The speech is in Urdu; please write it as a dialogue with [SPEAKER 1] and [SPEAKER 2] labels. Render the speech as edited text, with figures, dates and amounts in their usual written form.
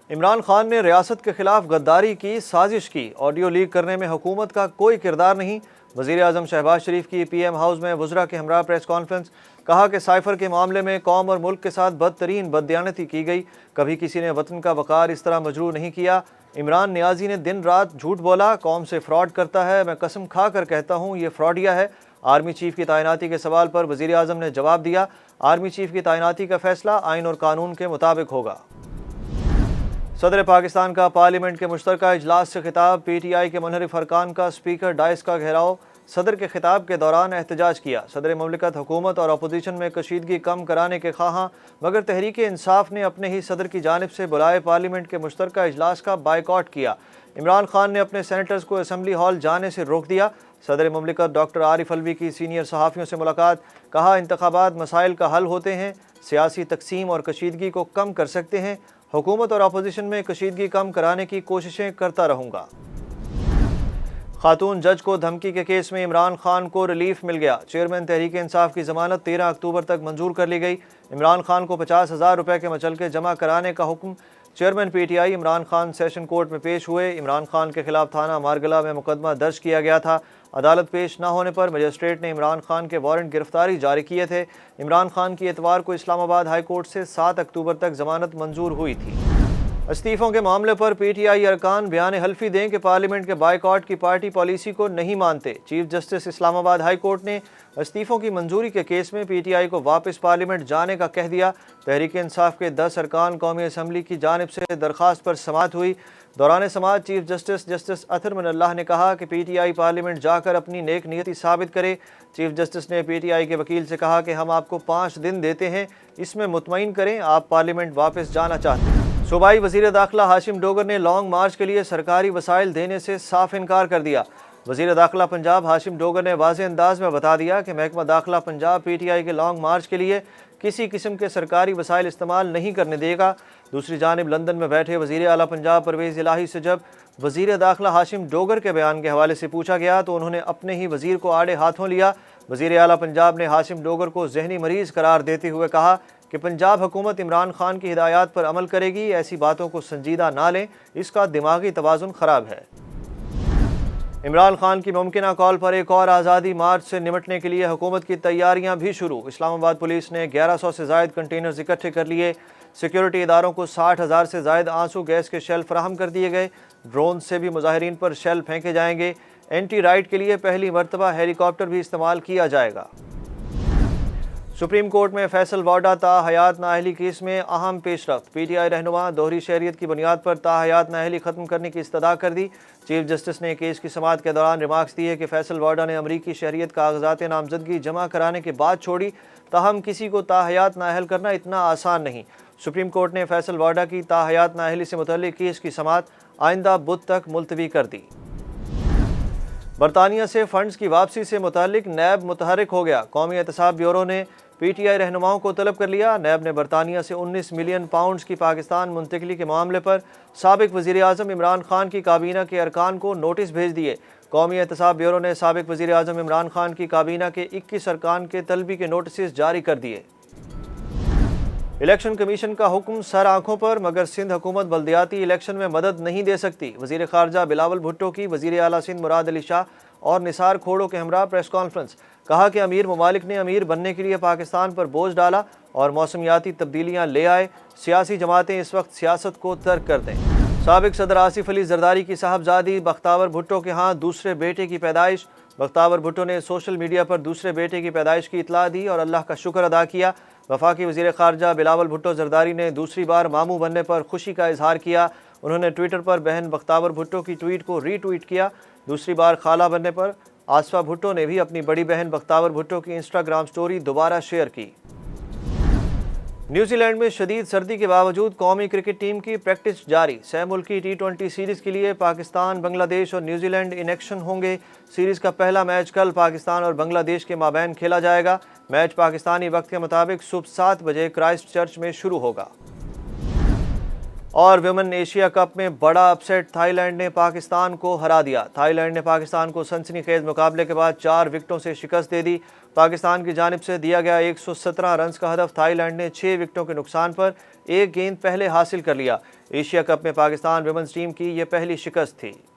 [SPEAKER 1] عمران خان نے ریاست کے خلاف غداری کی سازش کی، آڈیو لیک کرنے میں حکومت کا کوئی کردار نہیں۔ وزیر اعظم شہباز شریف کی پی ایم ہاؤس میں وزراء کے ہمراہ پریس کانفرنس، کہا کہ سائفر کے معاملے میں قوم اور ملک کے ساتھ بدترین بددیانتی کی گئی، کبھی کسی نے وطن کا وقار اس طرح مجروح نہیں کیا۔ عمران نیازی نے دن رات جھوٹ بولا، قوم سے فراڈ کرتا ہے، میں قسم کھا کر کہتا ہوں یہ فراڈیا ہے۔ آرمی چیف کی تعیناتی کے سوال پر وزیر اعظم نے جواب دیا، آرمی چیف کی تعیناتی کا فیصلہ آئین اور قانون کے مطابق ہوگا۔ صدر پاکستان کا پارلیمنٹ کے مشترکہ اجلاس سے خطاب، پی ٹی آئی کے منحرف ارکان کا اسپیکر ڈائس کا گھیراؤ، صدر کے خطاب کے دوران احتجاج کیا۔ صدر مملکت حکومت اور اپوزیشن میں کشیدگی کم کرانے کے خواہاں، مگر تحریک انصاف نے اپنے ہی صدر کی جانب سے بلائے پارلیمنٹ کے مشترکہ اجلاس کا بائیکاٹ کیا۔ عمران خان نے اپنے سینیٹرز کو اسمبلی ہال جانے سے روک دیا۔ صدر مملکت ڈاکٹر عارف الوی کی سینئر صحافیوں سے ملاقات، کہا انتخابات مسائل کا حل ہوتے ہیں، سیاسی تقسیم اور کشیدگی کو کم کر سکتے ہیں، حکومت اور اپوزیشن میں کشیدگی کم کرانے کی کوششیں کرتا رہوں گا۔ خاتون جج کو دھمکی کے کیس میں عمران خان کو ریلیف مل گیا، چیئرمین تحریک انصاف کی ضمانت 13 اکتوبر تک منظور کر لی گئی۔ عمران خان کو 50,000 روپے کے مچلکے جمع کرانے کا حکم، chairman P T I Imran Khan session court میں پیش ہوئے۔ عمران خان کے خلاف تھانہ مارگلہ میں مقدمہ درج کیا گیا تھا، عدالت پیش نہ ہونے پر مجسٹریٹ نے عمران خان کے وارنٹ گرفتاری جاری کیے تھے۔ عمران خان کی اتوار کو اسلام آباد ہائی کورٹ سے 7 اکتوبر تک ضمانت منظور ہوئی تھی۔ استعفوں کے معاملے پر پی ٹی آئی ارکان بیان حلفی دیں کہ پارلیمنٹ کے بائیکاٹ کی پارٹی پالیسی کو نہیں مانتے۔ چیف جسٹس اسلام آباد ہائی کورٹ نے استعفوں کی منظوری کے کیس میں پی ٹی آئی کو واپس پارلیمنٹ جانے کا کہہ دیا۔ تحریک انصاف کے 10 ارکان قومی اسمبلی کی جانب سے درخواست پر سماعت ہوئی۔ دوران سماعت چیف جسٹس اطہر من اللہ نے کہا کہ پی ٹی آئی پارلیمنٹ جا کر اپنی نیک نیتی ثابت کرے۔ چیف جسٹس نے پی ٹی آئی کے وکیل سے کہا کہ ہم آپ کو 5 دن دیتے ہیں، اس میں مطمئن کریں آپ پارلیمنٹ واپس جانا چاہتے ہیں۔ صوبائی وزیر داخلہ ہاشم ڈوگر نے لانگ مارچ کے لیے سرکاری وسائل دینے سے صاف انکار کر دیا۔ وزیر داخلہ پنجاب ہاشم ڈوگر نے واضح انداز میں بتا دیا کہ محکمہ داخلہ پنجاب پی ٹی آئی کے لانگ مارچ کے لیے کسی قسم کے سرکاری وسائل استعمال نہیں کرنے دے گا۔ دوسری جانب لندن میں بیٹھے وزیر اعلیٰ پنجاب پرویز الہی سے جب وزیر داخلہ ہاشم ڈوگر کے بیان کے حوالے سے پوچھا گیا تو انہوں نے اپنے ہی وزیر کو آڑے ہاتھوں لیا۔ وزیر اعلیٰ پنجاب نے ہاشم ڈوگر کو ذہنی مریض قرار دیتے ہوئے کہا کہ پنجاب حکومت عمران خان کی ہدایات پر عمل کرے گی، ایسی باتوں کو سنجیدہ نہ لیں، اس کا دماغی توازن خراب ہے۔ عمران خان کی ممکنہ کال پر ایک اور آزادی مارچ سے نمٹنے کے لیے حکومت کی تیاریاں بھی شروع۔ اسلام آباد پولیس نے 1100 سے زائد کنٹینرز اکٹھے کر لیے۔ سیکیورٹی اداروں کو 60,000 سے زائد آنسو گیس کے شیل فراہم کر دیے گئے۔ ڈرون سے بھی مظاہرین پر شیل پھینکے جائیں گے۔ اینٹی رائٹ کے لیے پہلی مرتبہ ہیلی کاپٹر بھی استعمال کیا جائے گا۔ سپریم کورٹ میں فیصل وارڈا تا حیات نااہلی کیس میں اہم پیش رفت، پی ٹی آئی رہنما دوہری شہریت کی بنیاد پر تا حیات نااہلی ختم کرنے کی استدعا کر دی۔ چیف جسٹس نے کیس کی سماعت کے دوران ریمارکس دیے کہ فیصل وارڈا نے امریکی شہریت کاغذات نامزدگی جمع کرانے کے بعد چھوڑی، تاہم کسی کو تا حیات نااہل کرنا اتنا آسان نہیں۔ سپریم کورٹ نے فیصل وارڈا کی تا حیات نااہلی سے متعلق کیس کی سماعت آئندہ بدھ تک ملتوی کر دی۔ برطانیہ سے فنڈز کی واپسی سے متعلق نیب متحرک ہو گیا، قومی احتساب بیورو نے پی ٹی آئی رہنماؤں کو طلب کر لیا۔ نیب نے برطانیہ سے 19 ملین پاؤنڈز کی پاکستان منتقلی کے معاملے پر سابق وزیر اعظم عمران خان کی کابینہ کے ارکان کو نوٹس بھیج دیے۔ قومی احتساب بیورو نے سابق وزیر اعظم عمران خان کی کابینہ کے 21 ارکان کے طلبی کے نوٹسز جاری کر دیے۔ الیکشن کمیشن کا حکم سر آنکھوں پر، مگر سندھ حکومت بلدیاتی الیکشن میں مدد نہیں دے سکتی۔ وزیر خارجہ بلاول بھٹو کی وزیر اعلیٰ سندھ مراد علی شاہ اور نثار کھوڑو کے ہمراہ پریس کانفرنس، کہا کہ امیر ممالک نے امیر بننے کے لیے پاکستان پر بوجھ ڈالا اور موسمیاتی تبدیلیاں لے آئے، سیاسی جماعتیں اس وقت سیاست کو ترک کر دیں۔ سابق صدر آصف علی زرداری کی صاحبزادی بختاور بھٹو کے ہاں دوسرے بیٹے کی پیدائش۔ بختاور بھٹو نے سوشل میڈیا پر دوسرے بیٹے کی پیدائش کی اطلاع دی اور اللہ کا شکر ادا کیا۔ وفاقی وزیر خارجہ بلاول بھٹو زرداری نے دوسری بار ماموں بننے پر خوشی کا اظہار کیا۔ انہوں نے ٹویٹر پر بہن بختاور بھٹو کی ٹویٹ کو ری ٹویٹ کیا۔ دوسری بار خالہ بننے پر آصفہ بھٹو نے بھی اپنی بڑی بہن بختاور بھٹو کی انسٹاگرام سٹوری دوبارہ شیئر کی۔ نیوزی لینڈ میں شدید سردی کے باوجود قومی کرکٹ ٹیم کی پریکٹس جاری، سہ ملکی T20 سیریز کے لیے پاکستان، بنگلہ دیش اور نیوزی لینڈ ان ایکشن ہوں گے۔ سیریز کا پہلا میچ کل پاکستان اور بنگلہ دیش کے مابین کھیلا جائے گا۔ میچ پاکستانی وقت کے مطابق صبح 7 بجے کرائسٹ چرچ میں شروع ہوگا۔ اور ویمن ایشیا کپ میں بڑا اپسیٹ، تھائی لینڈ نے پاکستان کو ہرا دیا۔ تھائی لینڈ نے پاکستان کو سنسنی خیز مقابلے کے بعد 4 وکٹوں سے شکست دے دی۔ پاکستان کی جانب سے دیا گیا 117 رنز کا ہدف تھائی لینڈ نے 6 وکٹوں کے نقصان پر ایک گیند پہلے حاصل کر لیا۔ ایشیا کپ میں پاکستان ویمنز ٹیم کی یہ پہلی شکست تھی۔